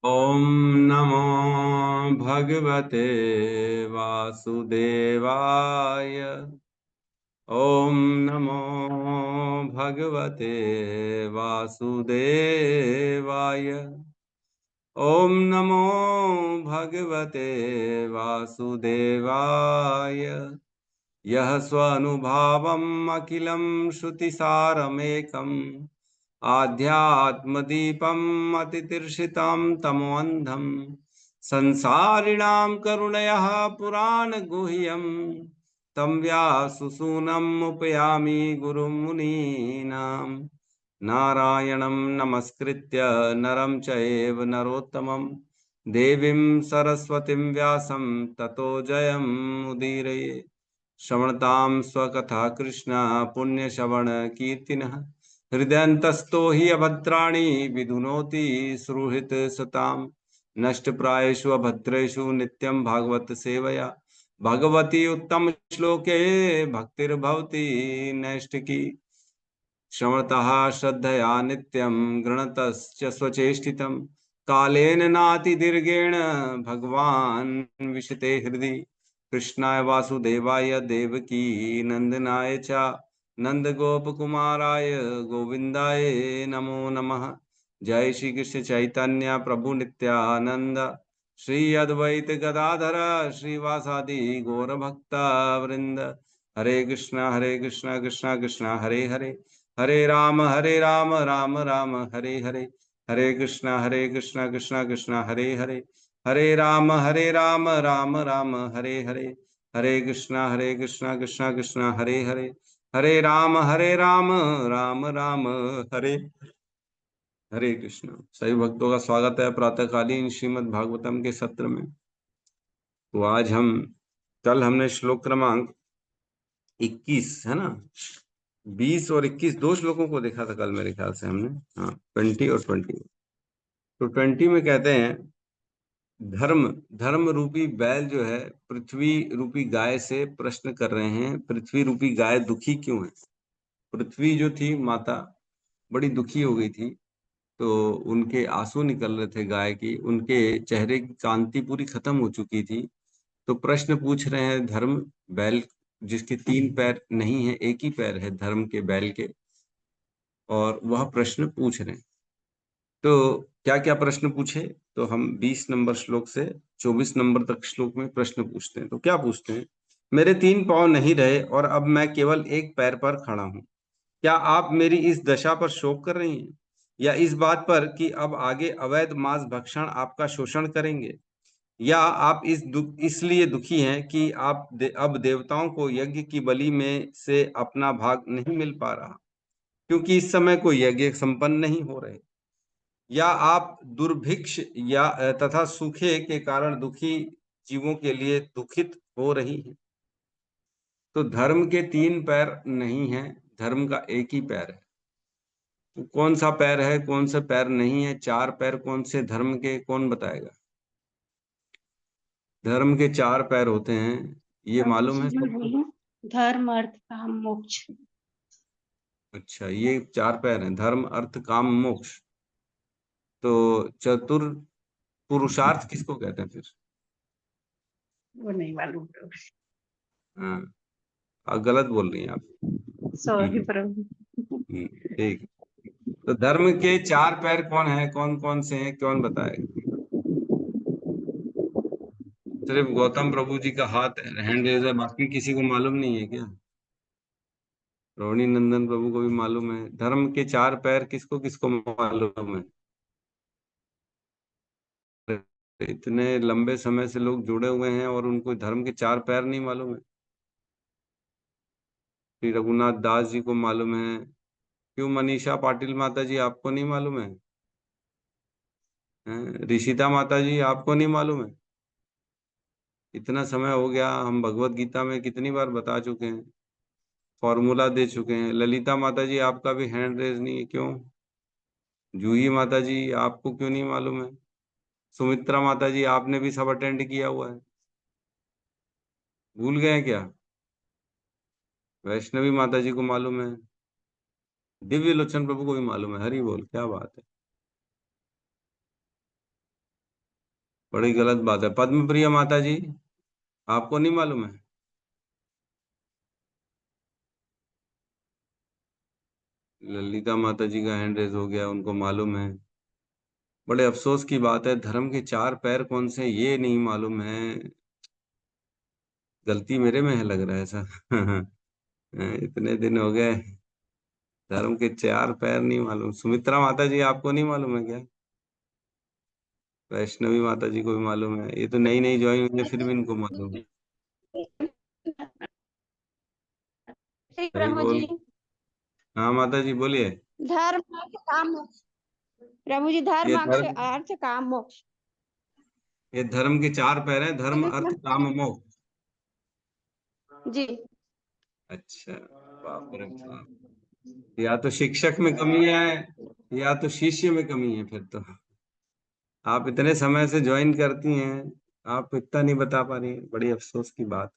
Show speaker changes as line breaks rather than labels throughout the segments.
ॐ नमो भगवते वासुदेवाय। ॐ नमो भगवते वासुदेवाय। ॐ नमो भगवते वासुदेवाय। यः स्वानुभावम् अखिलं श्रुतिसारमेकम् आध्यात्मदीपम् अतितीर्षितां तमोऽन्धम् संसारिणां करुणयः पुराणगुह्यम् तं व्याससूनम् उपयामि गुरुं मुनीनाम्। नारायणं नमस्कृत्य नरं चैव नरोत्तमं देवीं सरस्वतीं व्यासं ततो जयमुदीरये। श्रवणतां स्वकथा कृष्ण पुण्यश्रवण कीर्तिनः हृदयन्तस्तो हि अभद्राणि विधुनोति सुहृत् सताम्। नष्टप्रायेषु अभद्रेषु नित्यं भागवत सेवया भगवती उत्तम श्लोके भक्तिर्भवति नैष्ठिकी। श्रवणतः श्रद्धया नित्यं गृणतश्च स्वचेष्टितं कालेन नातिदीर्घेण भगवान् विशते हृदि। कृष्णाय वासुदेवाय देवकी नंदनाय च नंदगोपकुमाराय गोविंदाय नमो नमः। जय श्री कृष्ण चैतन्य प्रभु नित्यानंद श्री अद्वैत गदाधर श्रीवासादि गौर भक्त वृंद। हरे कृष्णा कृष्णा कृष्णा हरे हरे हरे राम राम राम हरे हरे। हरे कृष्णा कृष्णा कृष्णा हरे हरे हरे राम राम राम हरे हरे। हरे कृष्णा कृष्णा कृष्णा हरे हरे हरे राम राम राम हरे हरे कृष्णा। सभी भक्तों का स्वागत है प्रातःकालीन श्रीमद् भागवतम के सत्र में। तो आज कल हमने श्लोक क्रमांक 21 है ना, 20 और 21 दो श्लोकों को देखा था कल मेरे ख्याल से हमने। हाँ, 20 और 20। तो 20 में कहते हैं धर्म धर्म रूपी बैल जो है पृथ्वी रूपी गाय से प्रश्न कर रहे हैं, पृथ्वी रूपी गाय दुखी क्यों है। पृथ्वी जो थी माता बड़ी दुखी हो गई थी, तो उनके आंसू निकल रहे थे गाय की, उनके चेहरे की कांति पूरी खत्म हो चुकी थी। तो प्रश्न पूछ रहे हैं धर्म बैल, जिसके 3 पैर नहीं है, एक ही पैर है धर्म के बैल के, और वह प्रश्न पूछ रहे हैं। तो क्या क्या प्रश्न पूछे, तो हम 20 नंबर श्लोक से 24 नंबर तक श्लोक में प्रश्न पूछते हैं। तो क्या पूछते हैं, मेरे 3 पांव नहीं रहे और अब मैं केवल एक पैर पर खड़ा हूं। क्या आप मेरी इस दशा पर शोक कर रही हैं, या इस बात पर कि अब आगे अवैध मांस भक्षण आपका शोषण करेंगे, या आप इसलिए दुखी हैं कि अब देवताओं को यज्ञ की बलि में से अपना भाग नहीं मिल पा रहा, क्योंकि इस समय कोई यज्ञ संपन्न नहीं हो रहे, या आप दुर्भिक्ष या तथा सूखे के कारण दुखी जीवों के लिए दुखित हो रही हैं। तो धर्म के 3 पैर नहीं है, धर्म का एक ही पैर है। तो कौन सा पैर है, कौन सा पैर नहीं है, 4 पैर कौन से धर्म के, कौन बताएगा। धर्म के 4 पैर होते हैं, ये
प्रभु
मालूम
जी
है
मैं
सबको।
बोलूं, धर्म अर्थ काम मोक्ष।
अच्छा, ये 4 पैर हैं, धर्म अर्थ काम मोक्ष। तो चतुर पुरुषार्थ किसको कहते हैं फिर।
वो नहीं मालूम प्रभु।
हाँ, आप गलत बोल रही हैं आप।
सॉरी
हम्म,
प्रभु।
ठीक है। तो धर्म के 4 पैर कौन है, कौन कौन से हैं, कौन बताएगा। सिर्फ गौतम प्रभु जी का हाथ हैंड रेज है, बाकी किसी को मालूम नहीं है क्या। रोहिणी नंदन प्रभु को भी मालूम है। धर्म के 4 पैर किसको किसको मालूम है। इतने लंबे समय से लोग जुड़े हुए हैं और उनको धर्म के 4 पैर नहीं मालूम है। श्री रघुनाथ दास जी को मालूम है। क्यों मनीषा पाटिल माता जी, आपको नहीं मालूम है। ऋषिता माता जी, आपको नहीं मालूम है। इतना समय हो गया, हम भगवत गीता में कितनी बार बता चुके हैं, फॉर्मूला दे चुके हैं। ललिता माता जी, आपका भी हैंड रेज नहीं है, क्यों। जूही माता जी, आपको क्यों नहीं मालूम है। सुमित्रा माता जी, आपने भी सब अटेंड किया हुआ है, भूल गए हैं क्या। वैष्णवी माता जी को मालूम है। दिव्य लोचन प्रभु को भी मालूम है। हरि बोल, क्या बात है। बड़ी गलत बात है। पद्म प्रिया माता जी, आपको नहीं मालूम है? ललिता माता जी का हैंड रेज हो गया, उनको मालूम है। बड़े अफसोस की बात है, धर्म के चार पैर कौन से ये नहीं मालूम है। गलती मेरे में है लग रहा है ऐसा। इतने दिन हो गए, धर्म के चार पैर नहीं मालूम। सुमित्रा माता जी, आपको नहीं मालूम है क्या? वैष्णवी माता जी को भी मालूम है, ये तो नई नई ज्वाइन हुई है, फिर भी इनको मालूम। सही
प्रभु जी,
बोल। हाँ माता जी बोलिए।
धर्म अर्थ काम मोक्ष। प्रभु जी,
ये
धर्म
धर्म
अर्थ काम मोक्ष।
ये धर्म के चार पैर हैं, धर्म
हरे
अर्थ
कृष्ण।
काम मोक्ष।
जी।
अच्छा, बाप रे बाप। या तो शिक्षक में कमी है, या तो शिष्य में कमी है फिर तो। आप इतने समय से ज्वाइन करती हैं, आप इतना नहीं बता पा रही हैं, बड़ी अफसोस की बात।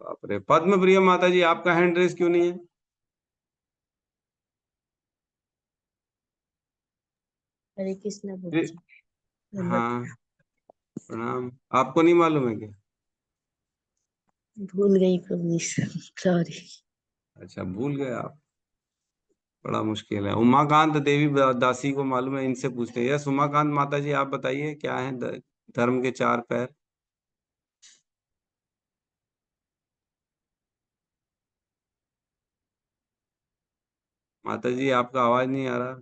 बाप रे, पद्म प्रिय माता जी, आपका हैंड रेस क्यों नहीं है?
हरे कृष्णा
ये-
गुरुजी। नंबर
हाँ, प्रणाम। आपको नहीं मालूम है क्या?
भूल गई प्रभु जी, सॉरी।
अच्छा, भूल गए आप। बड़ा मुश्किल है। उमाकांत देवी दासी को मालूम है, इनसे पूछते हैं। यस, उमाकांत माता जी, आप बताइए क्या है धर्म के चार पैर? माता जी, आपका आवाज नहीं आ रहा।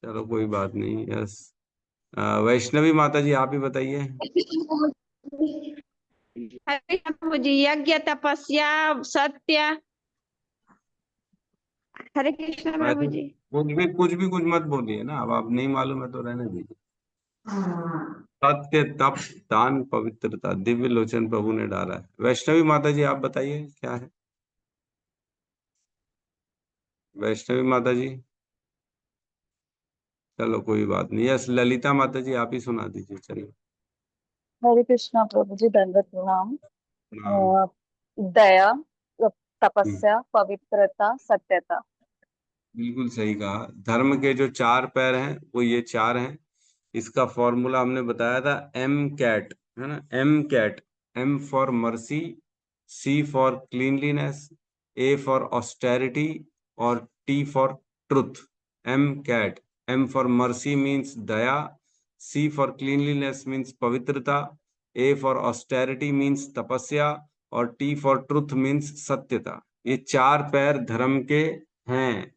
चलो कोई बात नहीं। यस, वैष्णवी माता जी, आप ही बताइए।
हरे कृष्ण प्रभु जी, यज्ञ तपस्या सत्य। हरे कृष्ण प्रभु
वैसे
जी।
कुछ भी कुछ मत बोलिए ना, अब आप नहीं मालूम है तो रहने दीजिए। सत्य, तप, दान, पवित्रता, दिव्य लोचन प्रभु ने डाला है। वैष्णवी माता जी, आप बताइए क्या है? वैष्णवी माता जी, चलो कोई बात नहीं। यस, ललिता माता जी, आप ही सुना दीजिए, चलिए।
हरे कृष्णा प्रभु जी, दंडवत प्रणाम।
प्रणाम।
दया,
हम्म,
तपस्या, पवित्रता, सत्यता।
बिल्कुल सही कहा। धर्म के जो चार पैर हैं वो ये चार हैं। इसका फॉर्मूला हमने बताया था, एम कैट, है ना? M cat, M for mercy, C for cleanliness, A for austerity, और T for truth. M cat. M for mercy means दया, सी फॉर क्लीनलीनेस मीन्स पवित्रता, ए फॉर ऑस्टेरिटी मीन्स तपस्या, और टी फॉर ट्रुथ मीन्स सत्यता। ये चार पैर धर्म के हैं,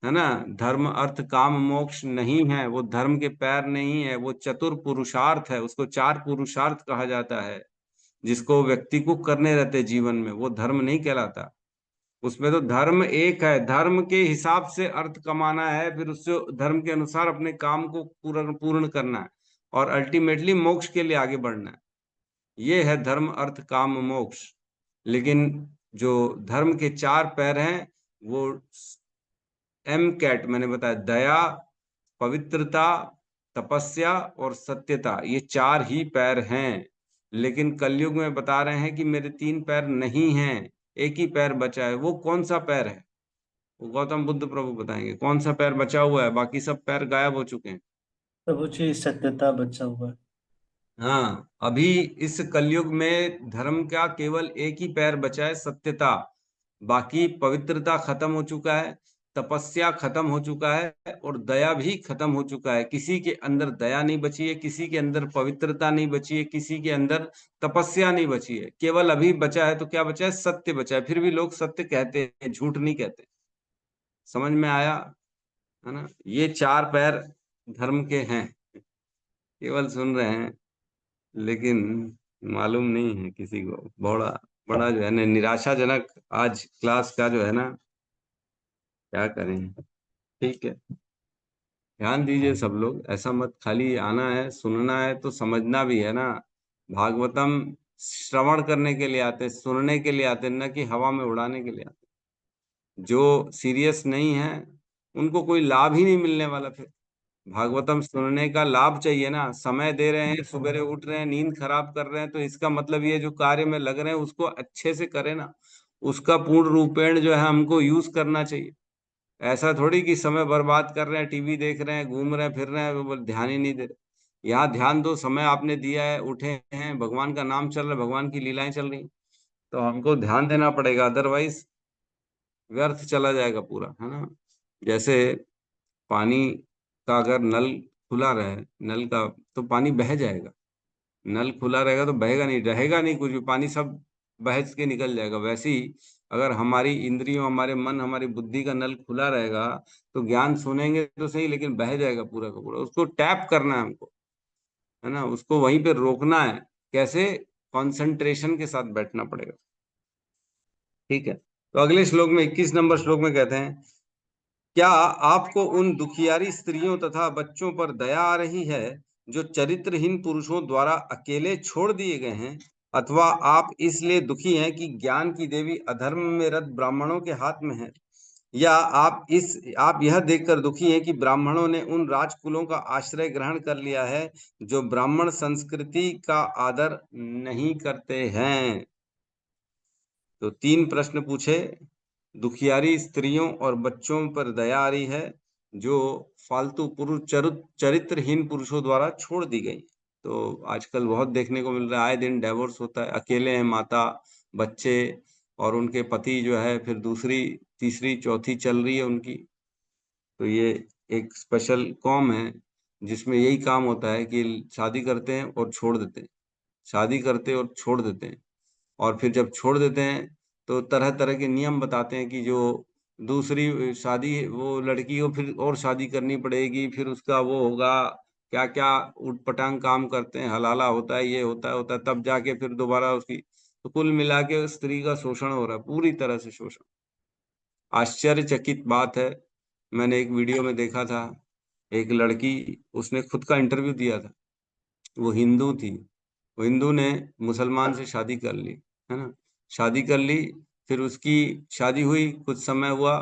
है ना? धर्म अर्थ काम मोक्ष नहीं है, वो धर्म के पैर नहीं है, वो चतुर पुरुषार्थ है। उसको चार पुरुषार्थ कहा जाता है, जिसको व्यक्ति को करने रहते जीवन में, वो धर्म नहीं कहलाता। उसमें तो धर्म एक है, धर्म के हिसाब से अर्थ कमाना है, फिर उससे धर्म के अनुसार अपने काम को पूर्ण पूर्ण करना है, और अल्टीमेटली मोक्ष के लिए आगे बढ़ना है। ये है धर्म अर्थ काम मोक्ष। लेकिन जो धर्म के चार पैर हैं, वो एम कैट मैंने बताया, दया, पवित्रता, तपस्या और सत्यता, ये चार ही पैर हैं। लेकिन कलयुग में बता रहे हैं कि मेरे तीन पैर नहीं हैं, एक ही पैर बचा है। वो कौन सा पैर है? वो गौतम बुद्ध प्रभु बताएंगे कौन सा पैर बचा हुआ है, बाकी सब पैर गायब हो चुके हैं।
प्रभु जी, सत्यता बचा हुआ है।
हाँ, अभी इस कलयुग में धर्म का केवल एक ही पैर बचा है, सत्यता। बाकी पवित्रता खत्म हो चुका है, तपस्या खत्म हो चुका है, और दया भी खत्म हो चुका है। किसी के अंदर दया नहीं बची है, किसी के अंदर पवित्रता नहीं बची है, किसी के अंदर तपस्या नहीं बची है। केवल अभी बचा है तो क्या बचा है? सत्य बचा है। फिर भी लोग सत्य कहते हैं, झूठ नहीं कहते। समझ में आया, है ना? ये चार पैर धर्म के हैं, केवल सुन रहे हैं, लेकिन मालूम नहीं है किसी को। बड़ा बड़ा जो है ना निराशाजनक आज क्लास का जो है ना, क्या करें। ठीक है, ध्यान दीजिए सब लोग, ऐसा मत खाली आना है सुनना है तो समझना भी है ना। भागवतम श्रवण करने के लिए आते हैं, सुनने के लिए आते हैं, न कि हवा में उड़ाने के लिए आते हैं। जो सीरियस नहीं है उनको कोई लाभ ही नहीं मिलने वाला फिर। भागवतम सुनने का लाभ चाहिए ना। समय दे रहे हैं, सवेरे उठ रहे हैं, नींद खराब कर रहे हैं, तो इसका मतलब ये जो कार्य में लग रहे हैं उसको अच्छे से करें ना। उसका पूर्ण रूपेण जो है हमको यूज करना चाहिए। ऐसा थोड़ी कि समय बर्बाद कर रहे हैं, टीवी देख रहे हैं, घूम रहे हैं, फिर रहे हैं, वो ध्यान ही नहीं दे रहे। यहाँ ध्यान दो, समय आपने दिया है, उठे हैं, भगवान का नाम चल रहा है, भगवान की लीलाएं चल रही, तो हमको ध्यान देना पड़ेगा, अदरवाइज व्यर्थ चला जाएगा पूरा, है ना। जैसे पानी का अगर नल खुला रहे, नल का, तो पानी बह जाएगा। नल खुला रहेगा तो बहेगा नहीं, रहेगा नहीं कुछ भी, पानी सब बह के निकल जाएगा। वैसे ही अगर हमारी इंद्रियों, हमारे मन, हमारी बुद्धि का नल खुला रहेगा तो ज्ञान सुनेंगे तो सही, लेकिन बह जाएगा पूरा का पूरा। उसको टैप करना है हमको, है ना, उसको वहीं पे रोकना है। कैसे? कंसंट्रेशन के साथ बैठना पड़ेगा। ठीक है, तो अगले श्लोक में 21 नंबर श्लोक में कहते हैं, क्या आपको उन दुखियारी स्त्रियों तथा बच्चों पर दया आ रही है जो चरित्रहीन पुरुषों द्वारा अकेले छोड़ दिए गए हैं, अथवा आप इसलिए दुखी हैं कि ज्ञान की देवी अधर्म में रत ब्राह्मणों के हाथ में है, या आप यह देखकर दुखी हैं कि ब्राह्मणों ने उन राजकुलों का आश्रय ग्रहण कर लिया है जो ब्राह्मण संस्कृति का आदर नहीं करते हैं। तो 3 प्रश्न पूछे। दुखियारी स्त्रियों और बच्चों पर दया आ रही है जो फालतू पुरुष, चरित्रहीन पुरुषों द्वारा छोड़ दी गई। तो आजकल बहुत देखने को मिल रहा है, आए दिन डाइवोर्स होता है, अकेले हैं माता, बच्चे और उनके पति जो है, फिर दूसरी, तीसरी, चौथी चल रही है उनकी। तो ये एक स्पेशल कॉम है जिसमें यही काम होता है कि शादी करते हैं और छोड़ देते हैं, शादी करते हैं और छोड़ देते हैं, और फिर जब छोड़ देते हैं तो तरह तरह के नियम बताते हैं कि जो दूसरी शादी, वो लड़की को फिर और शादी करनी पड़ेगी, फिर उसका वो होगा, क्या क्या उटपटांग काम करते हैं, हलाला होता है, ये होता है, तब जाके फिर दोबारा उसकी, तो कुल मिला के स्त्री का शोषण हो रहा है, पूरी तरह से शोषण। आश्चर्यचकित बात है, मैंने एक वीडियो में देखा था, एक लड़की, उसने खुद का इंटरव्यू दिया था, वो हिंदू थी, वो हिंदू ने मुसलमान से शादी कर ली, है ना, शादी कर ली, फिर उसकी शादी हुई, कुछ समय हुआ,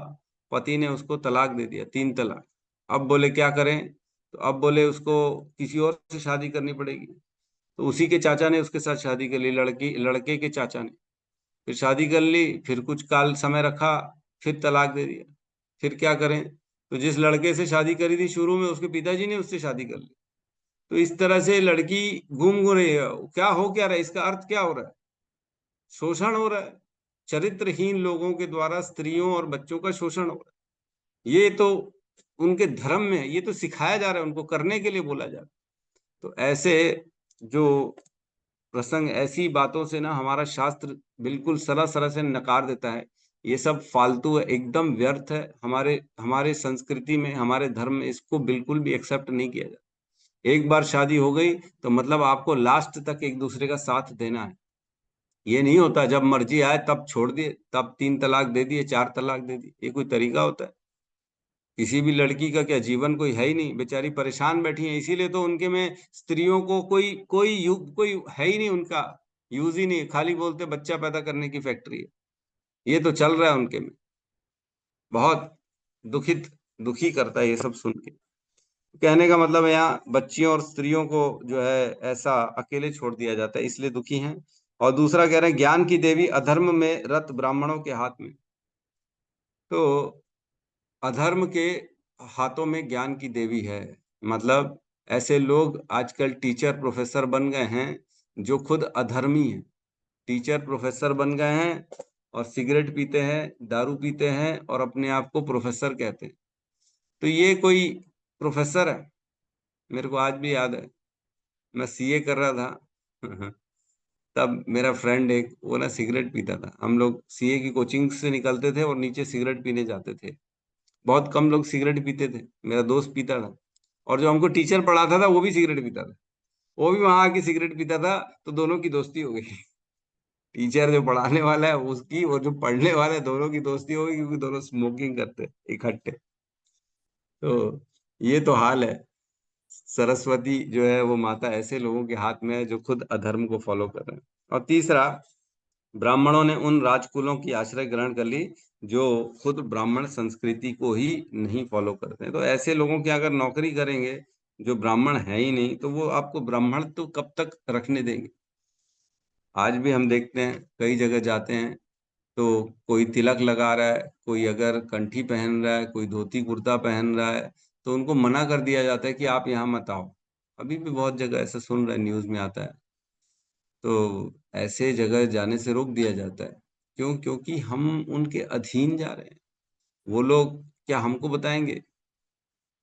पति ने उसको तलाक दे दिया, 3 तलाक। अब बोले क्या करें, तो अब बोले उसको किसी और से शादी करनी पड़ेगी। तो उसी के चाचा ने उसके साथ शादी कर ली, लड़के के चाचा ने, फिर शादी कर ली, फिर कुछ काल समय रखा, फिर तलाक दे दिया। फिर क्या करें, तो जिस लड़के से शादी करी थी शुरू में, उसके पिताजी ने उससे शादी कर ली। तो इस तरह से लड़की घूम रही है। क्या हो, क्या रहा है, इसका अर्थ क्या हो रहा है? शोषण हो रहा है, चरित्रहीन लोगों के द्वारा स्त्रियों और बच्चों का शोषण हो रहा है। ये तो उनके धर्म में है, ये तो सिखाया जा रहा है, उनको करने के लिए बोला जा रहा है। तो ऐसे जो प्रसंग, ऐसी बातों से ना हमारा शास्त्र बिल्कुल सरासर से नकार देता है, ये सब फालतू है, एकदम व्यर्थ है। हमारे हमारे संस्कृति में, हमारे धर्म में इसको बिल्कुल भी एक्सेप्ट नहीं किया जाता। एक बार शादी हो गई तो मतलब आपको लास्ट तक एक दूसरे का साथ देना है। ये नहीं होता जब मर्जी आए तब छोड़ दिए, तब 3 तलाक दे दिए, 4 तलाक दे दिए, ये कोई तरीका होता है? किसी भी लड़की का क्या जीवन कोई है ही नहीं, बेचारी परेशान बैठी है, इसीलिए तो उनके में स्त्रियों को कोई कोई युग कोई है ही नहीं, उनका यूज ही नहीं, खाली बोलते बच्चा पैदा करने की फैक्ट्री है। ये तो चल रहा है उनके में। बहुत दुखित दुखी करता है ये सब सुन के। कहने का मतलब है, यहाँ बच्चियों और स्त्रियों को जो है ऐसा अकेले छोड़ दिया जाता है, इसलिए दुखी हैं। और दूसरा कह रहे हैं, ज्ञान की देवी अधर्म में रत ब्राह्मणों के हाथ में। तो अधर्म के हाथों में ज्ञान की देवी है, मतलब ऐसे लोग आजकल टीचर प्रोफेसर बन गए हैं जो खुद अधर्मी हैं। टीचर प्रोफेसर बन गए हैं और सिगरेट पीते हैं, दारू पीते हैं और अपने आप को प्रोफेसर कहते हैं। तो ये कोई प्रोफेसर है? मेरे को आज भी याद है, मैं सीए कर रहा था तब मेरा फ्रेंड एक, वो ना सिगरेट पीता था। हम लोग सीए की कोचिंग से निकलते थे और नीचे सिगरेट पीने जाते थे। बहुत कम लोग सिगरेट पीते थे, मेरा दोस्त पीता था, और जो हमको टीचर पढ़ाता था वो भी सिगरेट पीता था, वो भी वहां आके सिगरेट पीता था। तो दोनों की दोस्ती हो गई टीचर जो पढ़ाने वाला है उसकी, और जो पढ़ने वाला है, दोनों की दोस्ती हो गई, क्योंकि दोनों स्मोकिंग करते हैं इकट्ठे। तो ये तो हाल है। सरस्वती जो है वो माता ऐसे लोगों के हाथ में है जो खुद अधर्म को फॉलो कर रहे हैं। और तीसरा, ब्राह्मणों ने उन राजकुलों की आश्रय ग्रहण कर ली जो खुद ब्राह्मण संस्कृति को ही नहीं फॉलो करते हैं। तो ऐसे लोगों की अगर नौकरी करेंगे जो ब्राह्मण है ही नहीं, तो वो आपको ब्राह्मण तो कब तक रखने देंगे? आज भी हम देखते हैं, कई जगह जाते हैं, तो कोई तिलक लगा रहा है, कोई अगर कंठी पहन रहा है, कोई धोती कुर्ता पहन रहा है, तो उनको मना कर दिया जाता है कि आप यहाँ मत आओ। अभी भी बहुत जगह ऐसा सुन रहे हैं, न्यूज में आता है। तो ऐसे जगह जाने से रोक दिया जाता है। क्यों? क्योंकि हम उनके अधीन जा रहे हैं। वो लोग क्या हमको बताएंगे?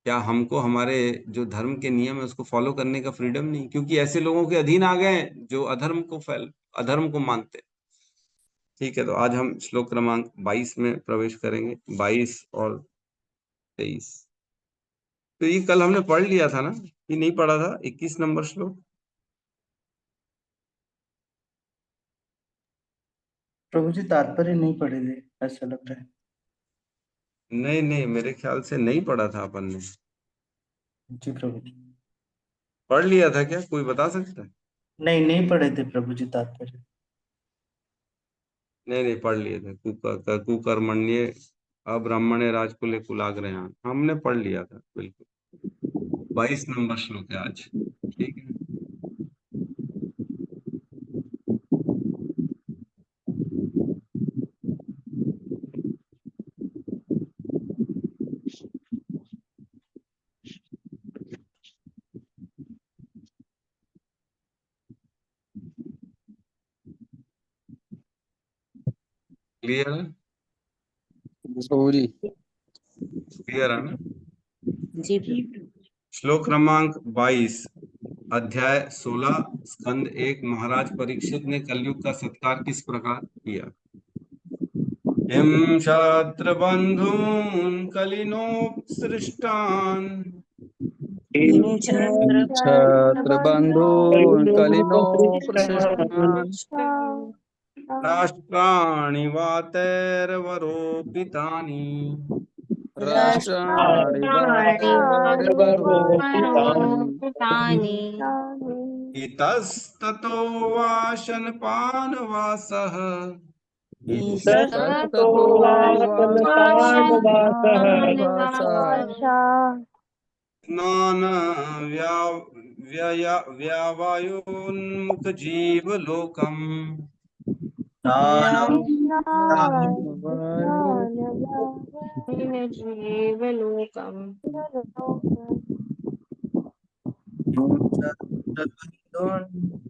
क्या हमको हमारे जो धर्म के नियम है उसको फॉलो करने का फ्रीडम नहीं? क्योंकि ऐसे लोगों के अधीन आ गए हैं जो अधर्म को मानते हैं। ठीक है, तो आज हम श्लोक क्रमांक 22 में प्रवेश करेंगे, 22 और 23। तो ये कल हमने पढ़ लिया था ना, ये नहीं पढ़ा था 21 नंबर श्लोक?
प्रभु जी तात्पर्य नहीं पढ़े थे, ऐसा लग रहा है।
नहीं नहीं, मेरे ख्याल से नहीं पढ़ा था अपन ने।
जी प्रभु जी।
पढ़ लिया था क्या? कोई बता सकता है?
नहीं, नहीं पढ़े थे प्रभु जी तात्पर्य।
नहीं नहीं, पढ़ लिए थे। कुकर्मण्य अब्राह्मण्य राजकुले कुलाग्रहान, हमने पढ़ लिया था बिल्कुल। 22 नंबर श्लोक है आज। ठीक है। क्लियर है? क्लियर है ना?
जी
श्लोक क्रमांक 22, अध्याय 16, स्कंद 1। महाराज परीक्षित ने कलयुग का सत्कार किस प्रकार किया? हिम छात्र बंधून कलिनोपसृष्टान
छात्र बंधून कलिनो प्रशिष्टान
राष्ट्राणि वातैर्वरोपितानि
राष्ट्राणि वातैर्वरोपितानि
इतस्ततो वाशनपानवासः
इतस्ततो वासः
व्यावायोन्मुख जीवलोकम्
जीवलोकम्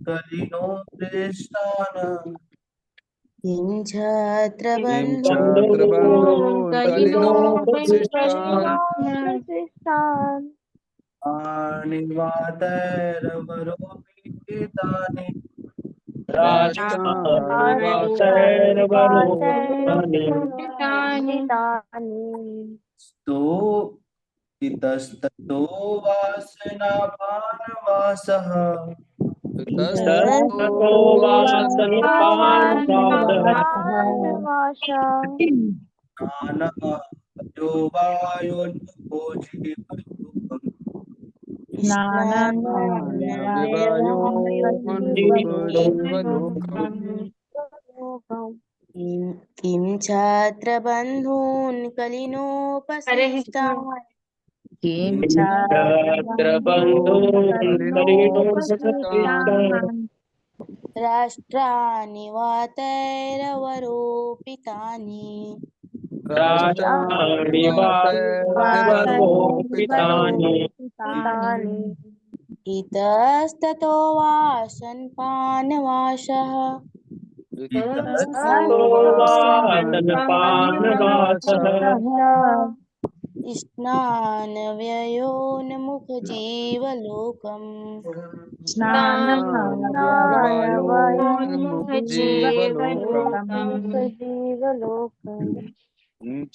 कलिनो दृष्टान
छात्र
छात्रबन्धो
बंधून कलिनो प्रशिष्टान
वातैर्वरोपितानि
राष्ट्राणि वातैर्वरोपितानि
तो इतस्ततो वासनापानवासः
इतस्ततो
नानायो वायोन्मुखो जीवलोकम्
किं छात्रबन्धून् कलिनोपसिष्टान् राष्ट्राणि वातैरवरोपितानि इतस्ततो वासनपानवासः स्नानव्ययोन्मुखजीवलोकम्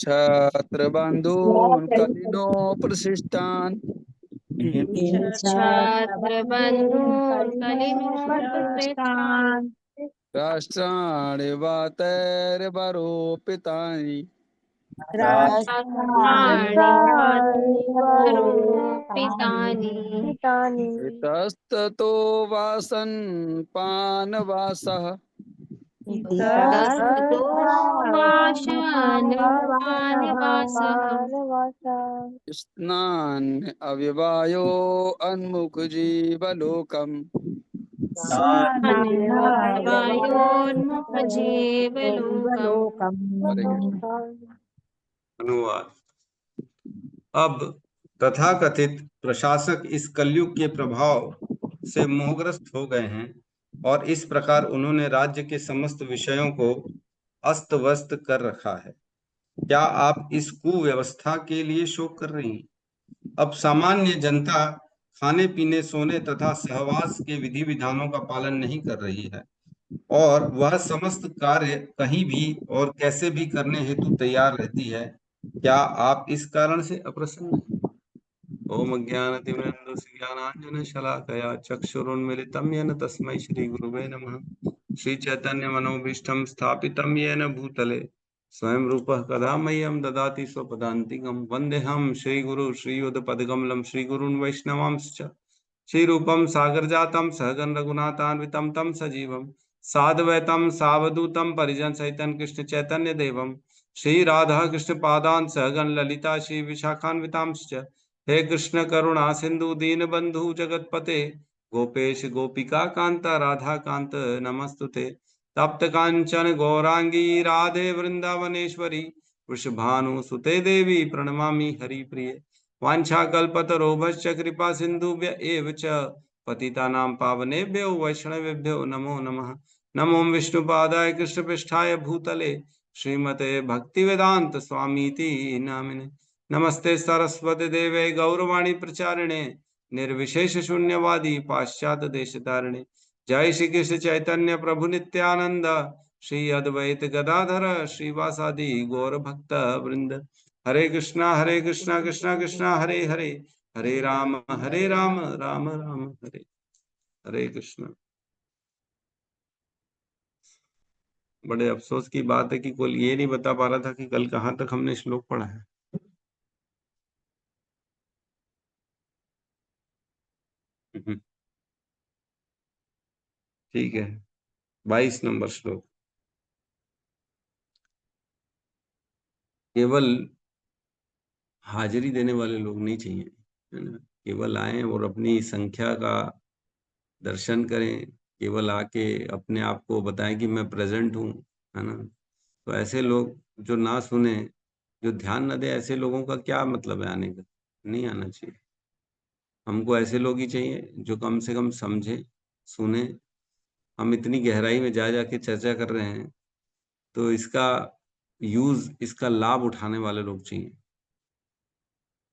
छात्र बंधून कलिनो प्रशिष्टान
छात्रबन्धून् कलिनोपसृष्टान्
राष्ट्राणि वातैर्वरोपितानि
राष्ट्राणि
इतस्ततो वासन् पानवासः
इतस्ततो वासनपानवासः
स्नान अव्यवायो अन्मुख जीवलोकम् हरे
अनुवाद। अब तथाकथित प्रशासक इस कलयुग के प्रभाव से मोहग्रस्त हो गए हैं और इस प्रकार उन्होंने राज्य के समस्त विषयों को अस्त व्यस्त कर रखा है। क्या आप इस कुव्यवस्था के लिए शोक कर रही हैं? अब सामान्य जनता खाने पीने सोने तथा सहवास के विधि विधानों का पालन नहीं कर रही है और वह समस्त कार्य कहीं भी और कैसे भी करने हेतु तैयार रहती है। क्या आप इस कारण से अप्रसन्न हैं? ओम अज्ञानतिमिरन्धस्य ज्ञानाञ्जनशलाकया चक्षुरुन्मीलितं येन तस्मै श्रीगुरुवे नमः। श्रीचैतन्यमनोभीष्टं स्थापितं येन भूतले स्वयं रूपः कदा मह्यं ददाति स्वपदान्तिकं। वन्देऽहं श्रीगुरु श्रीयुतपदकमलं श्रीगुरून् वैष्णवांश्च श्रीरूपं सागरजातं सहगण रघुनाथान्वितं तं सजीवं साद्वैतं सावधूतं परिजनसहितं कृष्ण चैतन्य देवं श्री राधा कृष्ण पादान् सहगण ललिता श्री विशाखान्वितांश्च। हे कृष्ण करुणा सिंधु दीन बंधु जगतपते गोपेश गोपिका कांता राधा कांत नमस्तुते। तप्त कांचन गौरांगी राधे वृंदावनेश्वरी वृषभानु सुते देवी प्रणमामि हरिप्रिये। वाञ्छाकल्पतरोभश्च कृपा सिन्धुभ्य एव च पतितानां पावनेभ्यो वैष्णवेभ्यो नमो नमः। नमो विष्णुपादाय कृष्णपृष्ठाय भूतले श्रीमते भक्तिवेदांत स्वामीति नामिने। नमस्ते सरस्वती देवे गौरवाणी प्रचारिणे निर्विशेष शून्यवादी पाश्चात्य देशतारिणे। जय श्री कृष्ण चैतन्य प्रभु नित्यानंद श्री अद्वैत गदाधर श्रीवासादि गौर भक्त वृंद। हरे कृष्णा कृष्णा कृष्णा हरे हरे हरे राम राम राम हरे हरे कृष्णा। बड़े अफसोस की बात है कि कोई ये नहीं बता पा रहा था कि कल कहाँ तक हमने श्लोक पढ़ा है। ठीक है, 22 नंबर श्लोक। केवल हाजिरी देने वाले लोग नहीं चाहिए, है ना। केवल आए और अपनी संख्या का दर्शन करें, केवल आके अपने आप को बताएं कि मैं प्रेजेंट हूँ, है ना। तो ऐसे लोग जो ना सुने, जो ध्यान न दे, ऐसे लोगों का क्या मतलब है आने का? नहीं आना चाहिए। हमको ऐसे लोग ही चाहिए जो कम से कम समझे, सुने। हम इतनी गहराई में जा जाके चर्चा कर रहे हैं तो इसका यूज, इसका लाभ उठाने वाले लोग चाहिए।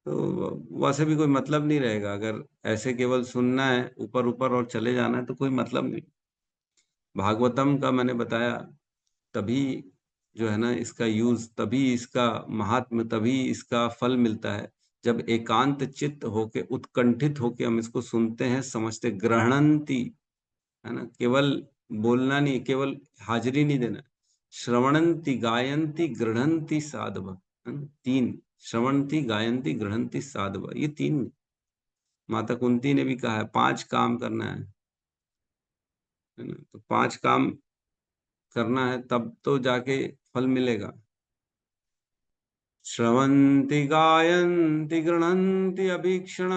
तो वैसे भी कोई मतलब नहीं रहेगा अगर ऐसे केवल सुनना है, ऊपर ऊपर और चले जाना है, तो कोई मतलब नहीं। भागवतम का मैंने बताया, तभी जो है ना इसका यूज, तभी इसका महात्म्य, तभी इसका फल मिलता है जब एकांत चित्त होके, उत्कंठित होके हम इसको सुनते हैं, समझते, ग्रहणंती, है ना। केवल बोलना नहीं, केवल हाजिरी नहीं देना। श्रवणंती गायंती गृहंती साधव, है ना। तीन, श्रवणंती गायंती गृहंती साधव, ये तीन माता कुंती ने भी कहा है। 5 काम करना है ना। तो 5 काम करना है तब तो जाके फल मिलेगा। श्रवन्ति गायन्ति गृह्णन्ति अभीक्षण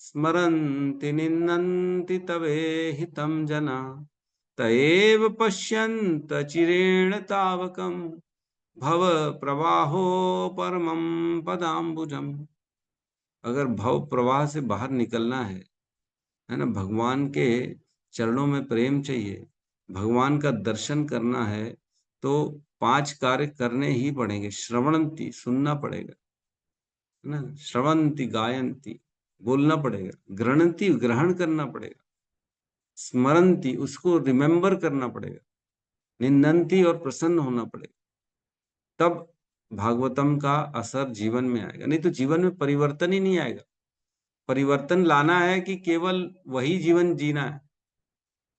स्मरन्ति निन्दन्ति तवेहितं जना तएव पश्यन्त चिरेण तावकं भव प्रवाहो परमं पदाम्बुजम्। अगर भव प्रवाह से बाहर निकलना है ना, भगवान के चरणों में प्रेम चाहिए, भगवान का दर्शन करना है, तो 5 कार्य करने ही पड़ेंगे। श्रवणंती, सुनना पड़ेगा, है ना। श्रवंती गायंती, बोलना पड़ेगा। गृहणंती, ग्रहण करना पड़ेगा। स्मरंती, उसको रिमेम्बर करना पड़ेगा। निंदंती, और प्रसन्न होना पड़ेगा। तब भागवतम का असर जीवन में आएगा, नहीं तो जीवन में परिवर्तन ही नहीं आएगा। परिवर्तन लाना है कि केवल वही जीवन जीना है,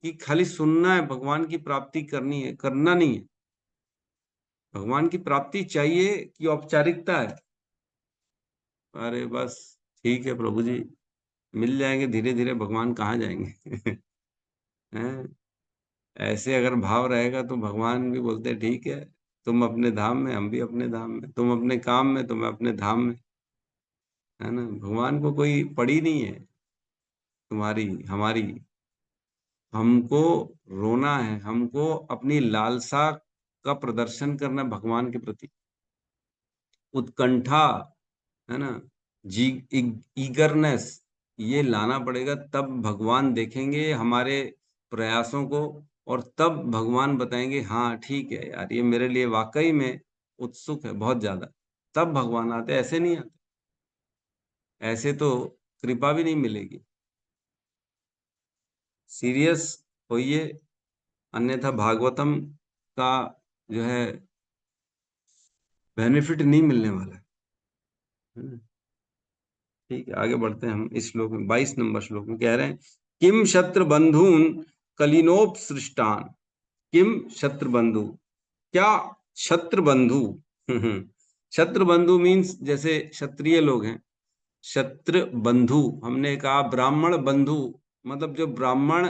कि खाली सुनना है, भगवान की प्राप्ति करनी है, करना नहीं है। भगवान की प्राप्ति चाहिए कि औपचारिकता है? अरे बस ठीक है प्रभु जी, मिल जाएंगे धीरे धीरे, भगवान कहाँ जाएंगे? हैं? ऐसे अगर भाव रहेगा तो भगवान भी बोलते हैं ठीक है, तुम अपने धाम में, हम भी अपने धाम में, तुम अपने काम में, तो मैं अपने धाम में, है ना। भगवान को कोई पड़ी नहीं है तुम्हारी हमारी। हमको रोना है, हमको अपनी लालसा का प्रदर्शन करना है भगवान के प्रति, उत्कंठा, है ना, जी, ईगरनेस, ये लाना पड़ेगा। तब भगवान देखेंगे हमारे प्रयासों को, और तब भगवान बताएंगे हाँ ठीक है यार, ये मेरे लिए वाकई में उत्सुक है बहुत ज्यादा। तब भगवान आते, ऐसे नहीं आते, ऐसे तो कृपा भी नहीं मिलेगी। सीरियस होइए, अन्यथा भागवतम का जो है बेनिफिट नहीं मिलने वाला है ना? ठीक है, आगे बढ़ते हैं हम। इस श्लोक में 22 नंबर श्लोक में कह रहे हैं, किम शत्रु बंधुन कलिनोप सृष्टान। किम शत्रु बंधु, क्या शत्रु बंधु। शत्रु बंधु मीन्स जैसे क्षत्रिय लोग हैं, शत्रु बंधु, हमने कहा ब्राह्मण बंधु, मतलब जो ब्राह्मण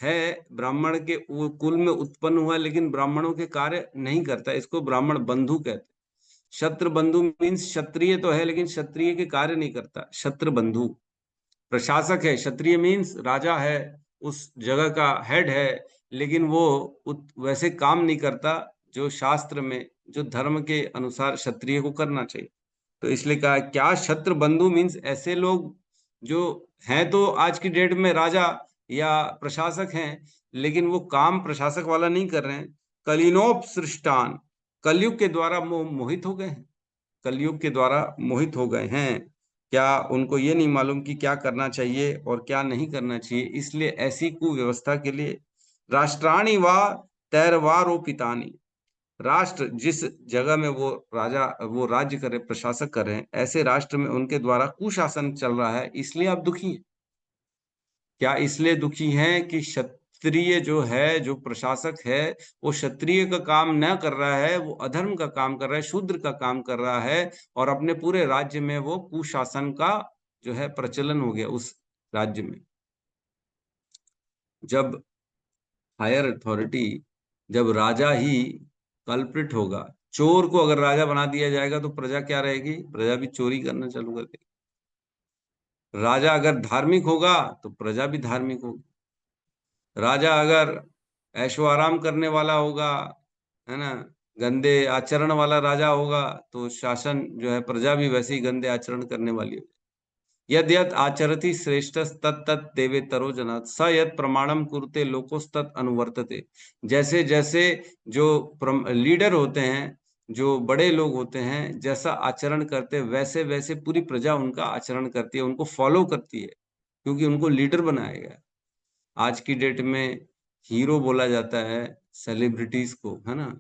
है, ब्राह्मण के वो कुल में उत्पन्न हुआ लेकिन ब्राह्मणों के कार्य नहीं करता, इसको ब्राह्मण बंधु कहते हैं। शत्रु बंधु मीन्स क्षत्रिय तो है लेकिन क्षत्रिय के कार्य नहीं करता, शत्रु बंधु। प्रशासक है, क्षत्रिय मीन्स राजा है, उस जगह का हेड है, लेकिन वो वैसे काम नहीं करता जो शास्त्र में, जो धर्म के अनुसार क्षत्रिय को करना चाहिए। तो इसलिए कहा क्या शत्रु बंधु मीन्स ऐसे लोग जो हैं तो आज की डेट में राजा या प्रशासक हैं, लेकिन वो काम प्रशासक वाला नहीं कर रहे हैं। कलिनोप सृष्टान, कलयुग के द्वारा मोहित हो गए हैं, कलयुग के द्वारा मोहित हो गए हैं। क्या उनको ये नहीं मालूम कि क्या करना चाहिए और क्या नहीं करना चाहिए, इसलिए ऐसी कुव्यवस्था के लिए राष्ट्राणी व तैरवारोपितानी, राष्ट्र जिस जगह में वो राजा, वो राज्य करे, प्रशासक कर रहे हैं, ऐसे राष्ट्र में उनके द्वारा कुशासन चल रहा है, इसलिए आप दुखी हैं। क्या इसलिए दुखी हैं कि क्षत्रिय जो है, जो प्रशासक है, वो क्षत्रिय का काम न कर रहा है, वो अधर्म का काम कर रहा है, शूद्र का काम कर रहा है, और अपने पूरे राज्य में वो कुशासन का जो है प्रचलन हो गया उस राज्य में। जब हायर अथॉरिटी, जब राजा ही कल्प्रिट होगा, चोर को अगर राजा बना दिया जाएगा तो प्रजा क्या रहेगी, प्रजा भी चोरी करना चालू कर देगी। राजा अगर धार्मिक होगा तो प्रजा भी धार्मिक होगी। राजा अगर ऐशो आराम करने वाला होगा, है ना, गंदे आचरण वाला राजा होगा, तो शासन जो है, प्रजा भी वैसे ही गंदे आचरण करने वाली होगी। यद यद आचरति श्रेष्ठ तत् तत् देवेतरो जनात् स यद प्रमाणम कुरुते लोकोस्तत् अनुवर्तते। जैसे जैसे जो लीडर होते हैं, जो बड़े लोग होते हैं, जैसा आचरण करते वैसे वैसे पूरी प्रजा उनका आचरण करती है, उनको फॉलो करती है, क्योंकि उनको लीडर बनाया गया। आज की डेट में हीरो बोला जाता है सेलिब्रिटीज को, है ना,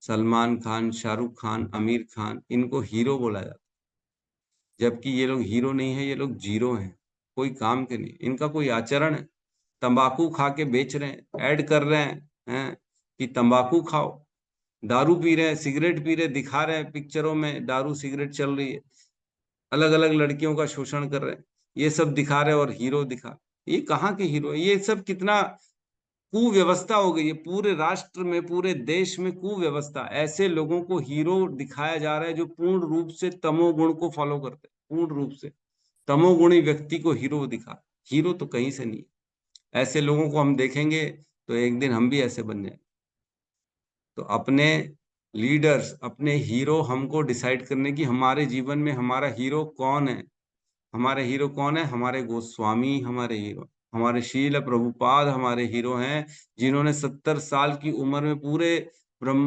सलमान खान, शाहरुख खान, आमिर खान, इनको हीरो बोला जाता है, जबकि ये लोग हीरो नहीं है, ये लोग जीरो हैं, कोई काम के नहीं, इनका कोई आचरण है। तंबाकू खा के बेच रहे हैं, ऐड कर रहे हैं कि तंबाकू खाओ, दारू पी रहे हैं, सिगरेट पी रहे, दिखा रहे हैं पिक्चरों में दारू सिगरेट चल रही है, अलग अलग लड़कियों का शोषण कर रहे हैं, ये सब दिखा रहे हैं, और हीरो दिखा, ये कहाँ के हीरो है? ये सब कितना कुव्यवस्था हो गई है पूरे राष्ट्र में, पूरे देश में कुव्यवस्था। ऐसे लोगों को हीरो दिखाया जा रहा है जो पूर्ण रूप से तमोगुण को फॉलो करते हैं, पूर्ण रूप से तमोगुणी व्यक्ति को हीरो दिखा, हीरो तो कहीं से नहीं। ऐसे लोगों को हम देखेंगे तो एक दिन हम भी ऐसे बन जाएंगे। तो अपने लीडर्स, अपने हीरो हमको डिसाइड करने की, हमारे जीवन में हमारा हीरो कौन है। हमारे हीरो कौन है? हमारे गोस्वामी हमारे हीरो, हमारे शील प्रभुपाद हमारे हीरो हैं, जिन्होंने 70 साल की उम्र में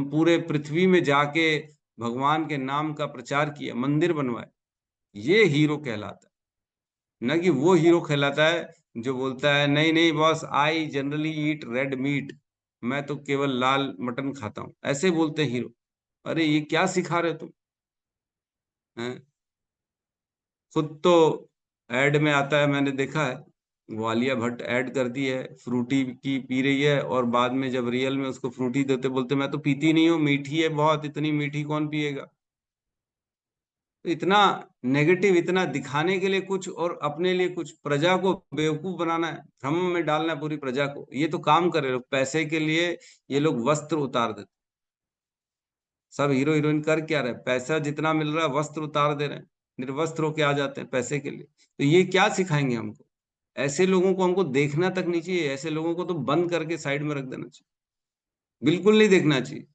पूरे पृथ्वी में जाके भगवान के नाम का प्रचार किया, मंदिर बनवाए। ये हीरो कहलाता है, न कि वो हीरो कहलाता है जो बोलता है नहीं नहीं boss, I generally eat red meat, मैं तो केवल लाल मटन खाता हूं, ऐसे बोलते हैं हीरो। अरे ये क्या सिखा रहे हो तुम, हैं? खुद तो ऐड में आता है, मैंने देखा है, वो आलिया भट्ट ऐड करती है फ्रूटी की, पी रही है, और बाद में जब रियल में उसको फ्रूटी देते बोलते मैं तो पीती नहीं हूँ, मीठी है बहुत, इतनी मीठी कौन पिएगा। तो इतना नेगेटिव, इतना दिखाने के लिए कुछ और अपने लिए कुछ, प्रजा को बेवकूफ बनाना है, भ्रम में डालना है पूरी प्रजा को। ये तो काम कर रहे लोग पैसे के लिए, ये लोग वस्त्र उतार देते। सब हीरो हीरोइन कर क्या रहे, पैसा जितना मिल रहा है वस्त्र उतार दे रहे हैं, निर्वस्त्र होके आ जाते हैं पैसे के लिए। तो ये क्या सिखाएंगे हमको? ऐसे लोगों को हमको देखना तक नहीं चाहिए, ऐसे लोगों को तो बंद करके साइड में रख देना चाहिए, बिल्कुल नहीं देखना चाहिए।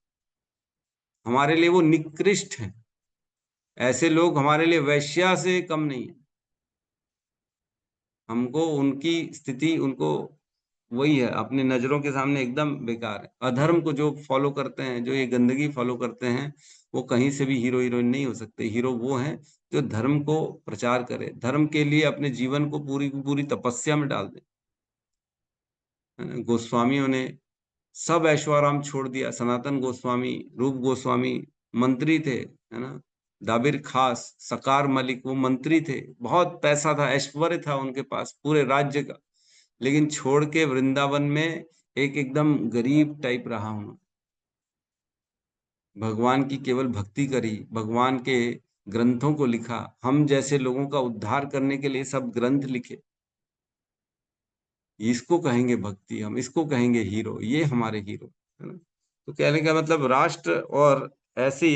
हमारे लिए वो निकृष्ट हैं। ऐसे लोग हमारे लिए वैश्या से कम नहीं है। हमको उनकी स्थिति, उनको वही है, अपनी नजरों के सामने एकदम बेकार है। अधर्म को जो फॉलो करते हैं, जो ये गंदगी फॉलो करते हैं, वो कहीं से भी हीरो हीरोइन नहीं हो सकते। हीरो वो हैं जो धर्म को प्रचार करे, धर्म के लिए अपने जीवन को पूरी की पूरी तपस्या में डाल दे। है ना? गोस्वामियों ने सब ऐशोआराम छोड़ दिया। सनातन गोस्वामी, रूप गोस्वामी मंत्री थे, है ना। दाबिर खास, सकार मलिक, वो मंत्री थे, बहुत पैसा था, ऐश्वर्य था उनके पास पूरे राज्य का, लेकिन छोड़ के वृंदावन में एक एकदम गरीब टाइप रहा हूं। भगवान की केवल भक्ति करी, भगवान के ग्रंथों को लिखा। हम जैसे लोगों का उद्धार करने के लिए सब ग्रंथ लिखे। इसको कहेंगे भक्ति, हम इसको कहेंगे हीरो, ये हमारे हीरो, है ना। तो कहने का मतलब राष्ट्र, और ऐसी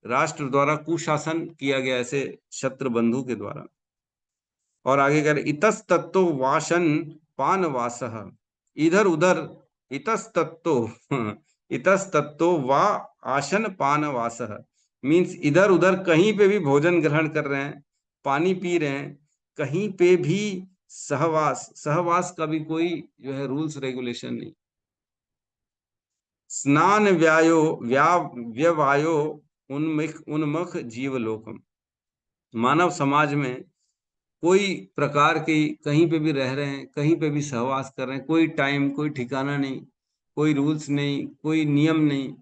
राष्ट्र द्वारा कुशासन किया गया ऐसे शत्रु बंधु के द्वारा। और आगे कह रहे इतस्तत्तो वाशन पान वासः, इधर उधर, इतस्तत्तो इतस्तत्तो वा आसन पान वासः, मीन्स इधर उधर कहीं पे भी भोजन ग्रहण कर रहे हैं, पानी पी रहे हैं, कहीं पे भी सहवास, सहवास का भी कोई जो है रूल्स रेगुलेशन नहीं। स्नान व्यायो व्यवायो उन्मुख उन्मुख जीवलोकम, मानव समाज में कोई प्रकार की कहीं पे भी रह रहे हैं, कहीं पे भी सहवास कर रहे हैं, कोई टाइम, कोई ठिकाना नहीं, कोई रूल्स नहीं, कोई नियम नहीं,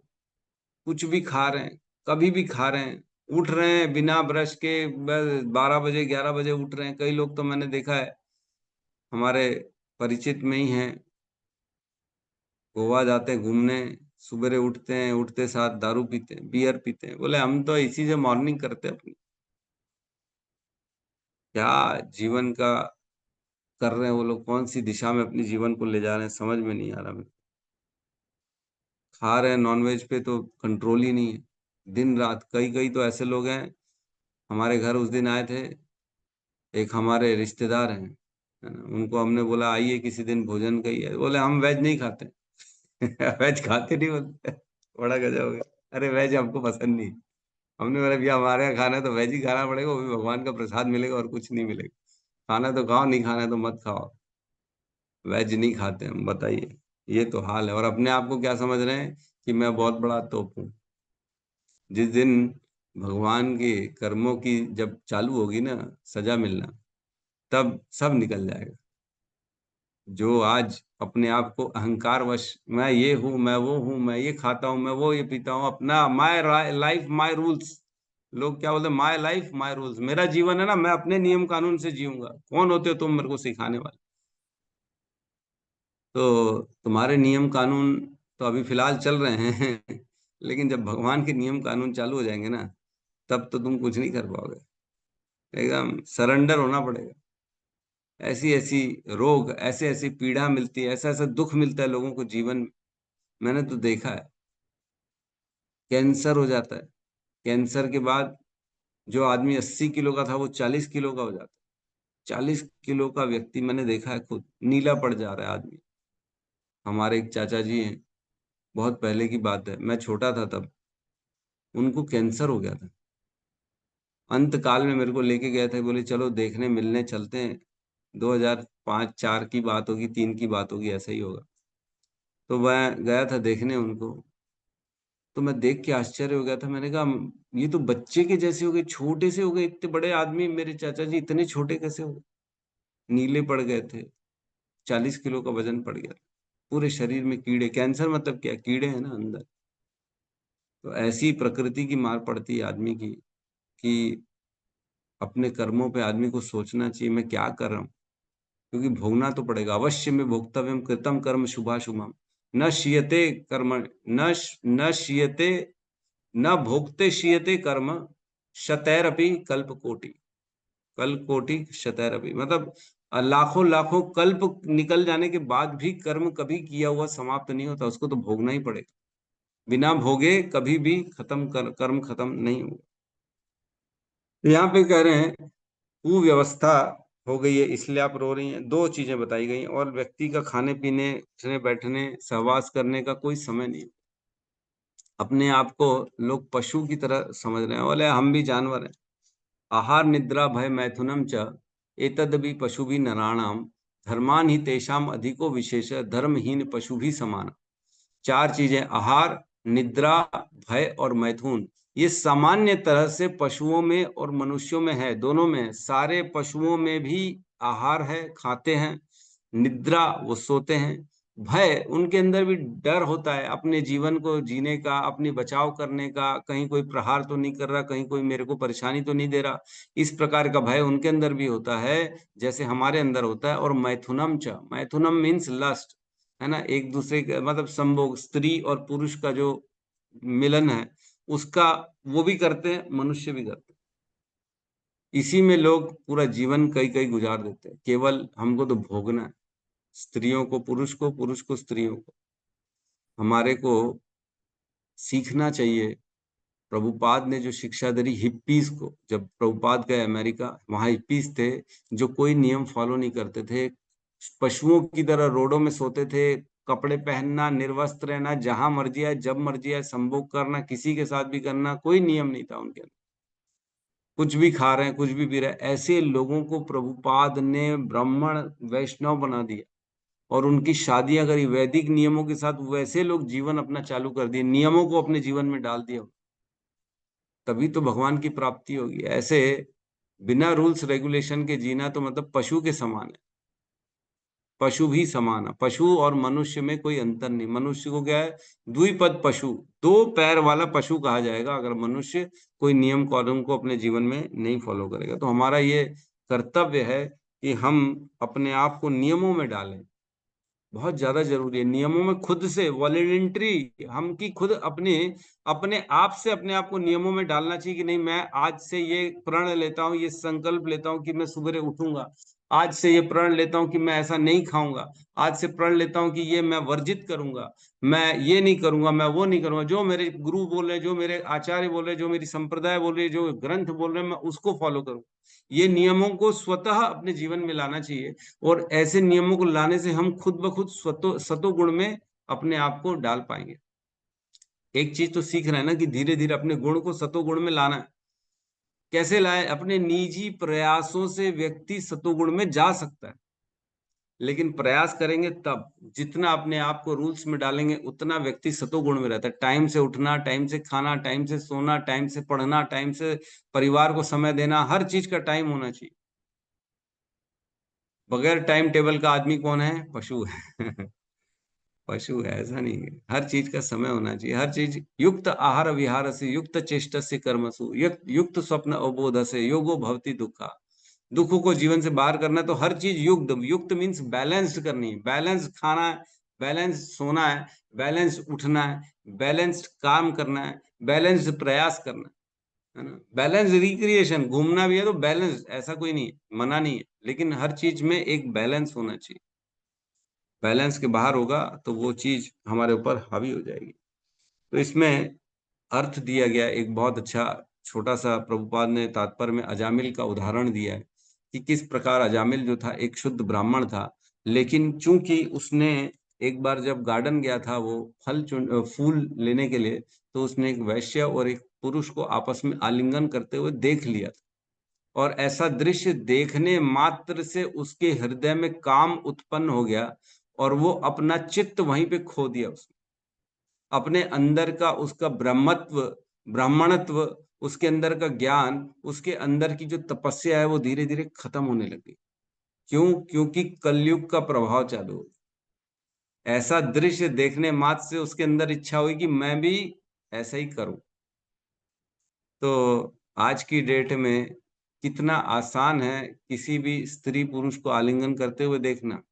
कुछ भी खा रहे हैं, कभी भी खा रहे हैं, उठ रहे हैं बिना ब्रश के, 12 बजे 11 बजे उठ रहे हैं। कई लोग तो मैंने देखा है, हमारे परिचित में ही हैं, गोवा जाते हैं घूमने, सुबह उठते हैं, उठते साथ दारू पीते हैं, बियर पीते हैं। बोले हम तो इसी से मॉर्निंग करते हैं अपनी। क्या जीवन का कर रहे हैं वो लोग, कौन सी दिशा में अपनी जीवन को ले जा रहे हैं, समझ में नहीं आ रहा मेरे। खा रहे हैं नॉनवेज पे तो कंट्रोल ही नहीं है, दिन रात। कई कई तो ऐसे लोग हैं, हमारे घर उस दिन आए थे, एक हमारे रिश्तेदार हैं, है ना, उनको हमने बोला आइए किसी दिन भोजन करिए, बोले हम वेज नहीं खाते। वेज खाते नहीं बोलते। बड़ा गजब हो गया, अरे वेज हमको पसंद नहीं। हमने बोला भैया हमारे यहाँ खाना है तो वेज ही खाना पड़ेगा, वो भी भगवान का प्रसाद मिलेगा और कुछ नहीं मिलेगा। खाना है तो खाओ, नहीं खाना है तो मत खाओ। वेज नहीं खाते हम, बताइए। ये तो हाल है। और अपने आप को क्या समझ रहे हैं कि मैं बहुत बड़ा तोप हूँ। जिस दिन भगवान के कर्मों की जब चालू होगी ना सजा मिलना, तब सब निकल जाएगा। जो आज अपने आप को अहंकार वश, मैं ये हूं, मैं वो हूं, मैं ये खाता हूं, मैं वो ये पीता हूं, अपना माय लाइफ माय रूल्स। लोग क्या बोलते हैं, माय लाइफ माय रूल्स, मेरा जीवन है ना, मैं अपने नियम कानून से जीऊंगा। कौन होते हो तुम मेरे को सिखाने वाले? तो तुम्हारे नियम कानून तो अभी फिलहाल चल रहे हैं, लेकिन जब भगवान के नियम कानून चालू हो जाएंगे ना, तब तो तुम कुछ नहीं कर पाओगे। एकदम सरेंडर होना पड़ेगा। ऐसी ऐसी रोग, ऐसे ऐसी पीड़ा मिलती है, ऐसा ऐसा दुख मिलता है लोगों को जीवन में। मैंने तो देखा है, कैंसर हो जाता है, कैंसर के बाद जो आदमी 80 किलो का था वो 40 किलो का हो जाता है। 40 किलो का व्यक्ति मैंने देखा है, खुद नीला पड़ जा रहा है आदमी। हमारे एक चाचा जी हैं, बहुत पहले की बात है, मैं छोटा था तब, उनको कैंसर हो गया था। अंत काल में मेरे को लेके गए थे, बोले चलो देखने मिलने चलते हैं। 2005-4 की बात होगी, 3 की बात होगी, ऐसा ही होगा। तो मैं गया था देखने उनको। तो मैं देख के आश्चर्य हो गया था, मैंने कहा ये तो बच्चे के जैसे हो गए, छोटे से हो गए, इतने बड़े आदमी मेरे चाचा जी इतने छोटे कैसे हो गए? नीले पड़ गए थे, 40 किलो का वजन पड़ गया, पूरे शरीर में कीड़े। कैंसर मतलब क्या, कीड़े हैं ना अंदर। तो ऐसी प्रकृति की मार पड़ती है आदमी की, कि अपने कर्मों पे आदमी को सोचना चाहिए मैं क्या कर रहा हूँ, क्योंकि भोगना तो पड़ेगा। अवश्य में भोक्तव्यम कृतम कर्म शुभाशुभम न शियते कर्म, न शियते, न भोक्ते शियते कर्म शतैरपि कल्प कोटि। कल्प कोटि शतैरपि मतलब लाखों लाखों कल्प निकल जाने के बाद भी कर्म कभी किया हुआ समाप्त नहीं होता, उसको तो भोगना ही पड़ेगा। बिना भोगे कभी भी कर्म खत्म नहीं होगा। तो यहाँ पे कह रहे हैं कुव्यवस्था हो गई है इसलिए आप रो रही हैं, दो चीजें बताई गई। और व्यक्ति का खाने पीने, उठने बैठने, सहवास करने का कोई समय नहीं। अपने आप को लोग पशु की तरह समझ रहे हैं, बोले हम भी जानवर हैं। आहार निद्रा भय मैथुनम च एतद् पशु भी नराणाम धर्मान ही तेषाम अधिको विशेष धर्महीन पशु भी समान। चार चीजें, आहार, निद्रा, भय और मैथुन, ये सामान्य तरह से पशुओं में और मनुष्यों में है, दोनों में है। सारे पशुओं में भी आहार है, खाते हैं। निद्रा, वो सोते हैं। भय, उनके अंदर भी डर होता है अपने जीवन को जीने का, अपनी बचाव करने का, कहीं कोई प्रहार तो नहीं कर रहा, कहीं कोई मेरे को परेशानी तो नहीं दे रहा। इस प्रकार का भय उनके अंदर भी होता है, जैसे हमारे अंदर होता है। और मैथुनम च, मैथुनम मीन्स लस्ट, है ना, एक दूसरे का मतलब संभोग, स्त्री और पुरुष का जो मिलन है उसका, वो भी करते हैं, मनुष्य भी करते हैं। इसी में लोग पूरा जीवन कई कई गुजार देते हैं, केवल हमको तो भोगना है, स्त्रियों को पुरुष को, पुरुष को स्त्रियों को। हमारे को सीखना चाहिए। प्रभुपाद ने जो शिक्षा दी हिप्पीज को, जब प्रभुपाद गए अमेरिका, वहां हिप्पीज थे जो कोई नियम फॉलो नहीं करते थे, पशुओं की तरह रोडों में सोते थे, कपड़े पहनना, निर्वस्त्र रहना, जहां मर्जी आए जब मर्जी आए संभोग करना, किसी के साथ भी करना, कोई नियम नहीं था उनके अंदर। कुछ भी खा रहे हैं, कुछ भी पी रहे हैं, ऐसे लोगों को प्रभुपाद ने ब्राह्मण वैष्णव बना दिया और उनकी शादियां करी वैदिक नियमों के साथ। वैसे लोग जीवन अपना चालू कर दिए, नियमों को अपने जीवन में डाल दिया। तभी तो भगवान की प्राप्ति होगी। ऐसे बिना रूल्स रेगुलेशन के जीना तो मतलब पशु के समान है, पशु भी समान है। पशु और मनुष्य में कोई अंतर नहीं। मनुष्य को क्या है, द्विपद पशु, दो पैर वाला पशु कहा जाएगा अगर मनुष्य कोई नियम कानून को अपने जीवन में नहीं फॉलो करेगा। तो हमारा ये कर्तव्य है कि हम अपने आप को नियमों में डालें, बहुत ज्यादा जरूरी है। नियमों में खुद से वॉलेंट्री, हम की खुद अपने अपने आप से अपने आप को नियमों में डालना चाहिए कि नहीं, मैं आज से ये प्रण लेता हूँ, ये संकल्प लेता हूँ कि मैं सुबह उठूंगा। आज से ये प्रण लेता हूँ कि मैं ऐसा नहीं खाऊंगा। आज से प्रण लेता हूँ कि ये मैं वर्जित करूंगा, मैं ये नहीं करूंगा, मैं वो नहीं करूंगा। जो मेरे गुरु बोल रहे, जो मेरे आचार्य बोल रहे, जो मेरी संप्रदाय बोल रही है, जो ग्रंथ बोल रहे हैं, मैं उसको फॉलो करूँ। ये नियमों को स्वतः अपने जीवन में लाना चाहिए। और ऐसे नियमों को लाने से हम खुद ब खुद सतोगुण में अपने आप को डाल पाएंगे। एक चीज तो सीख रहे हैं ना कि धीरे धीरे अपने गुण को सतोगुण में लाना है। कैसे लाए? अपने निजी प्रयासों से व्यक्ति सतोगुण में जा सकता है, लेकिन प्रयास करेंगे तब। जितना अपने आप को रूल्स में डालेंगे उतना व्यक्ति सतोगुण में रहता है। टाइम से उठना, टाइम से खाना, टाइम से सोना, टाइम से पढ़ना, टाइम से परिवार को समय देना, हर चीज का टाइम होना चाहिए। बगैर टाइम टेबल का आदमी कौन है? पशु है। पशु है, ऐसा नहीं है। हर चीज का समय होना चाहिए, हर चीज युक्त आहार विहार से, युक्त चेष्ट से कर्मसु, युक्त स्वप्न अवबोध से योगो भवति दुखा। दुखों को जीवन से बाहर करना है तो हर चीज युक्त, युक्त मीन्स बैलेंस्ड करनी है। बैलेंस खाना है, बैलेंस सोना है, बैलेंस उठना है, बैलेंस्ड काम करना है, बैलेंस्ड प्रयास करना है ना। बैलेंस रिक्रिएशन, घूमना भी है तो बैलेंस, ऐसा कोई नहीं है, मना नहीं है, लेकिन हर चीज में एक बैलेंस होना चाहिए। बैलेंस के बाहर होगा तो वो चीज हमारे ऊपर हावी हो जाएगी। तो इसमें अर्थ दिया गया एक बहुत अच्छा, छोटा सा प्रभुपाद ने तात्पर्य में अजामिल का उदाहरण दिया है कि किस प्रकार अजामिल जो था एक शुद्ध ब्राह्मण था, लेकिन चूंकि उसने एक बार जब गार्डन गया था वो फूल लेने के लिए, तो उसने एक वैश्य और एक पुरुष को आपस में आलिंगन करते हुए देख लिया था। और ऐसा दृश्य देखने मात्र से उसके हृदय में काम उत्पन्न हो गया और वो अपना चित्त वहीं पे खो दिया। उसने अपने अंदर का उसका ब्रह्मत्व, ब्राह्मणत्व, उसके अंदर का ज्ञान, उसके अंदर की जो तपस्या है वो धीरे धीरे खत्म होने लगी। क्यों? क्योंकि कलयुग का प्रभाव चालू हो। ऐसा दृश्य देखने मात्र से उसके अंदर इच्छा हुई कि मैं भी ऐसा ही करूं। तो आज की डेट में कितना आसान है किसी भी स्त्री पुरुष को आलिंगन करते हुए देखना।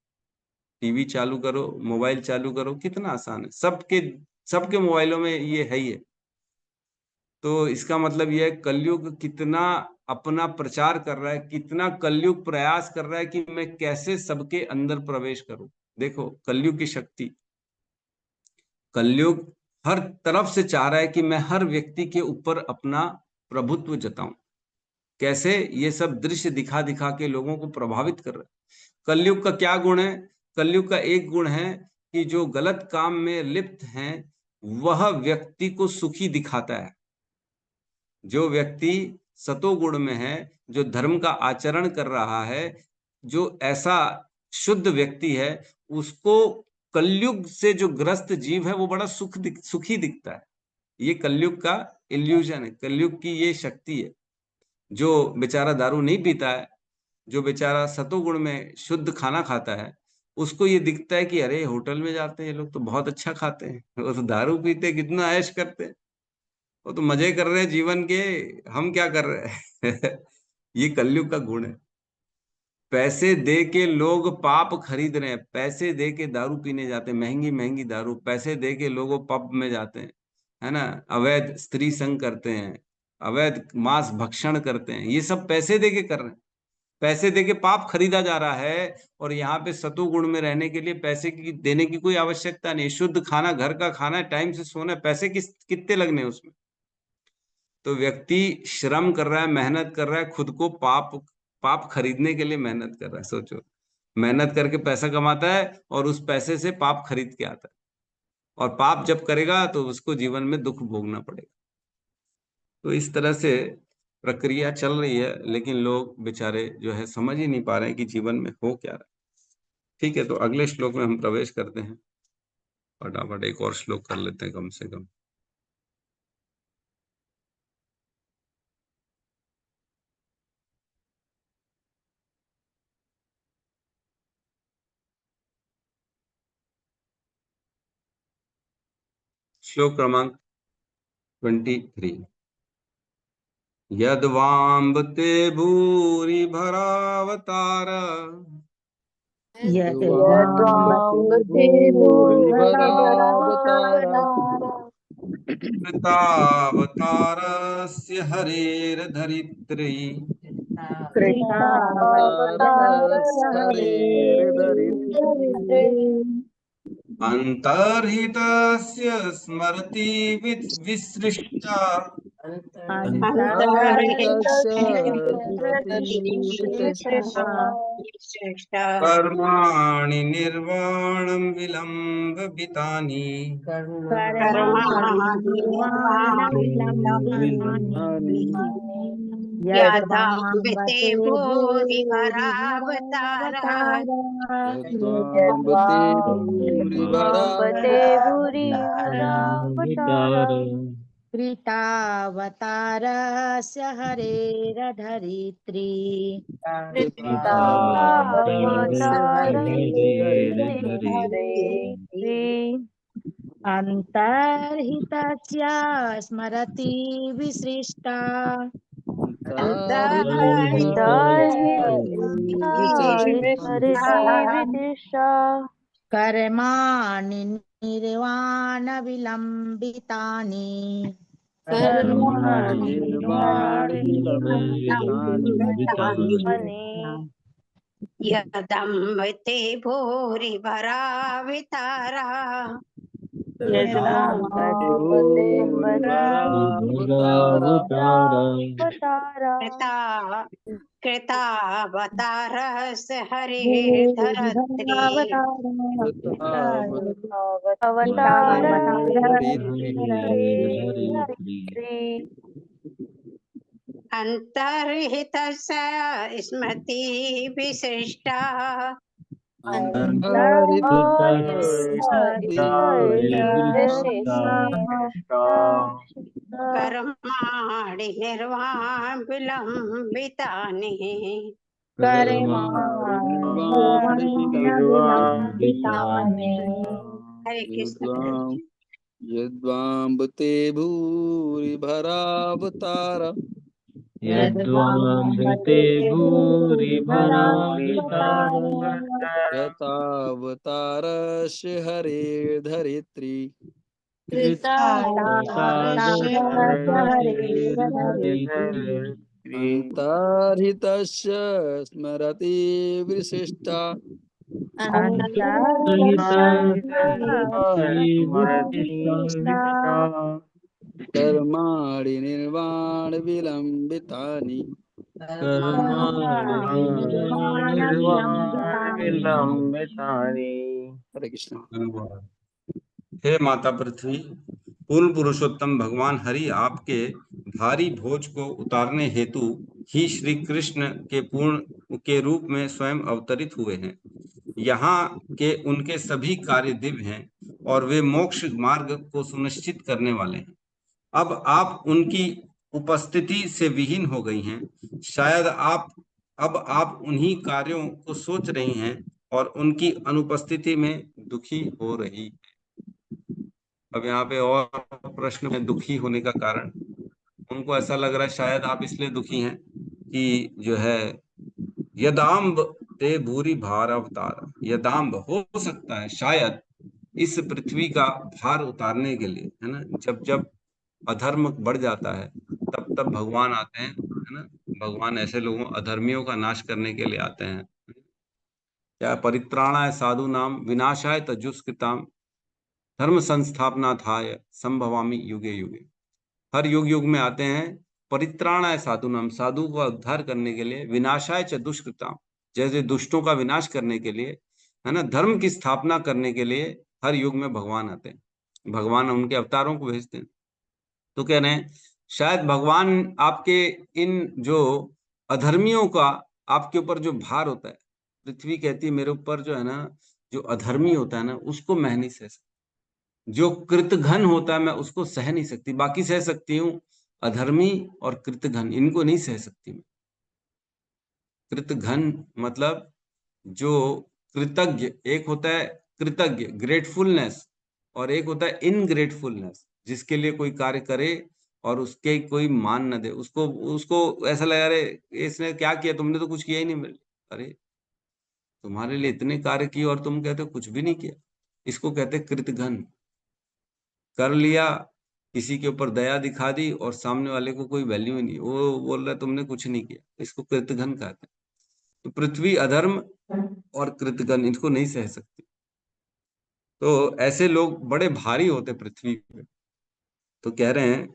टीवी चालू करो, मोबाइल चालू करो, कितना आसान है। सबके सबके मोबाइलों में ये है ही है। तो इसका मतलब यह है कलयुग कितना अपना प्रचार कर रहा है, कितना कलयुग प्रयास कर रहा है कि मैं कैसे सबके अंदर प्रवेश करूं। देखो कलयुग की शक्ति, कलयुग हर तरफ से चाह रहा है कि मैं हर व्यक्ति के ऊपर अपना प्रभुत्व जताऊं। कैसे ये सब दृश्य दिखा दिखा के लोगों को प्रभावित कर रहे हैं। कलयुग का क्या गुण है? कलयुग का एक गुण है कि जो गलत काम में लिप्त हैं वह व्यक्ति को सुखी दिखाता है। जो व्यक्ति सतोगुण में है, जो धर्म का आचरण कर रहा है, जो ऐसा शुद्ध व्यक्ति है, उसको कलयुग से जो ग्रस्त जीव है वो बड़ा सुखी दिखता है। ये कलयुग का इल्यूजन है, कलयुग की ये शक्ति है। जो बेचारा दारू नहीं पीता है, जो बेचारा सतोगुण में शुद्ध खाना खाता है, उसको ये दिखता है कि अरे होटल में जाते हैं ये लोग तो बहुत अच्छा खाते हैं, वो तो दारू पीते कितना ऐश करते हैं, वो तो मजे कर रहे हैं जीवन के, हम क्या कर रहे हैं। ये कलयुग का गुण है। पैसे दे के लोग पाप खरीद रहे हैं, पैसे दे के दारू पीने जाते हैं, महंगी महंगी दारू, पैसे दे के लोग पब में जाते हैं, है ना, अवैध स्त्री संग करते हैं, अवैध मांस भक्षण करते हैं, ये सब पैसे दे के कर रहे हैं। पैसे दे के पाप खरीदा जा रहा है। और यहाँ पे सतुगुण में रहने के लिए पैसे की देने की कोई आवश्यकता नहीं। शुद्ध खाना, घर का खाना है, टाइम से सोना है, पैसे कितने लगने उसमें। तो व्यक्ति श्रम कर रहा है, मेहनत कर रहा है, खुद को पाप खरीदने के लिए मेहनत कर रहा है। सोचो, मेहनत करके पैसा कमाता है और उस पैसे से पाप खरीद के आता है, और पाप जब करेगा तो उसको जीवन में दुख भोगना पड़ेगा। तो इस तरह से प्रक्रिया चल रही है, लेकिन लोग बेचारे जो है समझ ही नहीं पा रहे हैं कि जीवन में हो क्या रहा है। ठीक है, तो अगले श्लोक में हम प्रवेश करते हैं। फटाफट एक और श्लोक कर लेते हैं कम से कम। श्लोक क्रमांक 23। यद्वाम्बते भूरि भरावतार
यद्वाम्बते भूरिभरावतारा
कृतावतारस्य हरेर्धरित्री अंतर्हितस्य स्मरति विसृष्टा कर्माणि निर्वाणं विलम्बितानि
यदाम्बते भूरिभरावतारा
कृतावतारस्य हरेरधरित्री अंतर्हितस्य स्मरति विसृष्टा कर्माणि निर्वाण विलम्बितानि
यदाम्बते भूरिभरावतारा कृतावतारस्य हरेर्धरित्री अंतर्हितस्य स्मृति विशिष्टा कर्माणि निर्वाण विलम्बितानि हरे कृष्ण।
यद्वाम्बते भूरिभरावतारा कृतावतारस्य हरेर्धरित्री अंतर्हितस्य स्मरति विशिष्टा कर्माणि निर्वाण विलम्बितानि
कर्माणि
विलंबितानि।
हरे कृष्ण।
हे माता पृथ्वी, पूर्ण पुरुषोत्तम भगवान हरि आपके भारी भोज को उतारने हेतु ही श्री कृष्ण के पूर्ण के रूप में स्वयं अवतरित हुए हैं। यहाँ के उनके सभी कार्य दिव्य हैं और वे मोक्ष मार्ग को सुनिश्चित करने वाले हैं। अब आप उनकी उपस्थिति से विहीन हो गई हैं। शायद आप उन्हीं कार्यों को सोच रही हैं और उनकी अनुपस्थिति में दुखी हो रही हैं। अब यहाँ पे और प्रश्न है दुखी होने का कारण। उनको ऐसा लग रहा है शायद आप इसलिए दुखी हैं कि जो है यदाम्ब ते भूरी भार अवतार, यदाम्ब हो सकता है शायद इस पृथ्वी का भार उतारने के लिए, है ना, जब जब अधर्म बढ़ जाता है तब तब भगवान आते हैं, है ना। भगवान ऐसे लोगों अधर्मियों का नाश करने के लिए आते हैं। क्या परित्राणाय साधु नाम विनाशाय तजुष्कृताम धर्म संस्थापनार्थाय संभवामि युगे युगे। हर युग युग में आते हैं। परित्राणाय साधु नाम, साधु का उद्धार करने के लिए, विनाशाय च दुष्कृताम, जैसे दुष्टों का विनाश करने के लिए, है ना, धर्म की स्थापना करने के लिए हर युग में भगवान आते हैं। भगवान उनके अवतारों को भेजते हैं। तो कह रहे हैं शायद भगवान आपके इन जो अधर्मियों का आपके ऊपर जो भार होता है, पृथ्वी कहती है मेरे ऊपर जो है ना, जो अधर्मी होता है ना उसको मैं नहीं सह सकती, जो कृतघ्न होता है मैं उसको सह नहीं सकती, बाकी सह सकती हूँ, अधर्मी और कृतघ्न इनको नहीं सह सकती मैं। कृतघ्न मतलब जो कृतज्ञ, एक होता है कृतज्ञ ग्रेटफुलनेस और एक होता है इनग्रेटफुलनेस, जिसके लिए कोई कार्य करे और उसके कोई मान न दे, उसको उसको ऐसा लगा अरे इसने क्या किया, तुमने तो कुछ किया ही नहीं। अरे तुम्हारे लिए इतने कार्य किए और तुम कहते हो कुछ भी नहीं किया। इसको कहते कृतघ्न। कर लिया, किसी के ऊपर दया दिखा दी और सामने वाले को कोई वैल्यू ही नहीं, वो बोल रहा है तुमने कुछ नहीं किया, इसको कृतघ्न कहते हैं। तो पृथ्वी अधर्म और कृतघ्न इनको नहीं सह सकती। तो ऐसे लोग बड़े भारी होते पृथ्वी पे। तो कह रहे हैं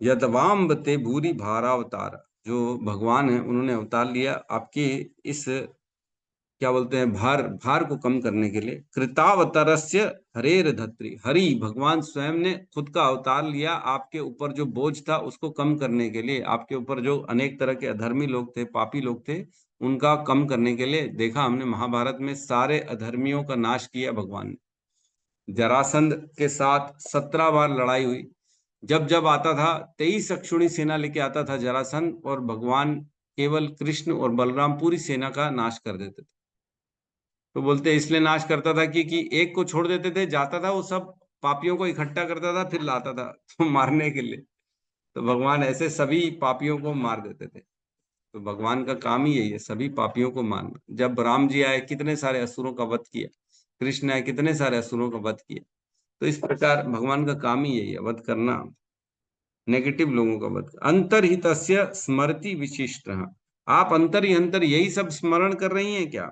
यदवाम्ब ते भूरी भारावतार, जो भगवान है उन्होंने अवतार लिया आपके इस क्या बोलते हैं भार को कम करने के लिए। कृतावतरस्य हरेर धत्री, हरि भगवान स्वयं ने खुद का अवतार लिया आपके ऊपर जो बोझ था उसको कम करने के लिए। आपके ऊपर जो अनेक तरह के अधर्मी लोग थे, पापी लोग थे, उनका कम करने के लिए। देखा हमने महाभारत में सारे अधर्मियों का नाश किया भगवान ने। जरासंध के साथ 17 बार लड़ाई हुई। जब जब आता था 23 अक्षुणी सेना लेके आता था जरासंध, और भगवान केवल कृष्ण और बलराम पूरी सेना का नाश कर देते थे। तो बोलते इसलिए नाश करता था कि एक को छोड़ देते थे, जाता था वो सब पापियों को इकट्ठा करता था फिर लाता था तो मारने के लिए। तो भगवान ऐसे सभी पापियों को मार देते थे। तो भगवान का काम ही यही है, सभी पापियों को मारना। जब राम जी आए कितने सारे असुरों का वध किया, कृष्ण आए कितने सारे असुरों का वध किया। तो इस प्रकार भगवान का काम ही यही है, वध करना, नेगेटिव लोगों का वध। अंतर्हितस्य स्मृति विशिष्ट, आप अंतर ही अंतर यही सब स्मरण कर रही हैं क्या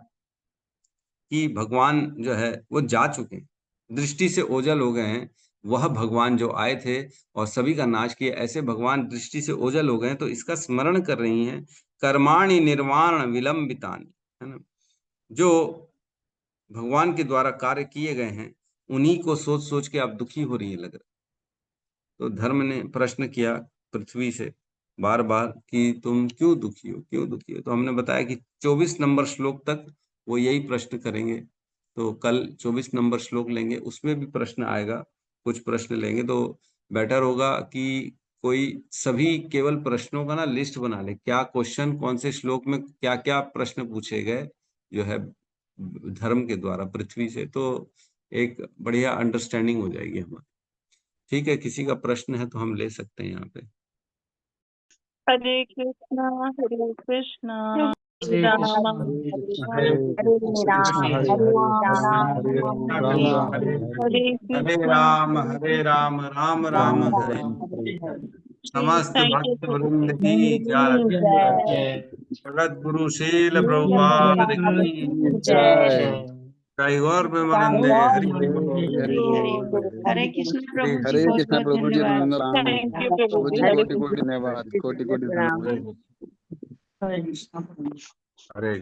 कि भगवान जो है वो जा चुके हैं, दृष्टि से ओझल हो गए हैं। वह भगवान जो आए थे और सभी का नाश किया, ऐसे भगवान दृष्टि से ओझल हो गए हैं, तो इसका स्मरण कर रही हैं। कर्माणि निर्वाण विलंबितानि, है ना, जो भगवान के द्वारा कार्य किए गए हैं उन्हीं को सोच सोच के आप दुखी हो रही है लग रहा। तो धर्म ने प्रश्न किया पृथ्वी से बार बार कि तुम क्यों दुखी हो, क्यों दुखी हो। तो हमने बताया कि 24 नंबर श्लोक तक वो यही प्रश्न करेंगे। तो कल 24 नंबर श्लोक लेंगे, उसमें भी प्रश्न आएगा, कुछ प्रश्न लेंगे। तो बेटर होगा कि कोई सभी केवल प्रश्नों का ना लिस्ट बना ले, क्या क्वेश्चन कौन से श्लोक में क्या क्या प्रश्न पूछे गए जो है धर्म के द्वारा पृथ्वी से। तो एक बढ़िया अंडरस्टैंडिंग हो जाएगी हमारी। ठीक है, किसी का प्रश्न है तो हम ले सकते हैं यहाँ पे।
हरे कृष्णा हरे कृष्णा
हरे
राम
कृष्ण
हरे
हरे
हरे
हरे
राम
हरे
राम
राम
हरे
राम
हरे
हरे
हरे
हरे
कृष्णा
राम हरे राम राम राम
राम
हरे
राम
हरे।
हरे हरे
समस्त
थैंक
भक्त
यू
वृंद की जय।
जय
जगत गुरु शील प्रभुपाद की
जय
जय। गौर प्रेमानंदे हरि बोल।
हरि बोल।
हरे कृष्ण
हरे
प्रभु जी,
हरे
बहुत
कृष्ण
बहुत
प्रभु जी,
धन्यवाद।
प्रणाम
थैंक यू प्रभु
प्रभु
जी
जी,
हरे
कोटि कोटि धन्यवाद, कोटि कोटि
प्रणाम।
धन्यवाद।
हरे कृष्णा प्रभु जी।
हरे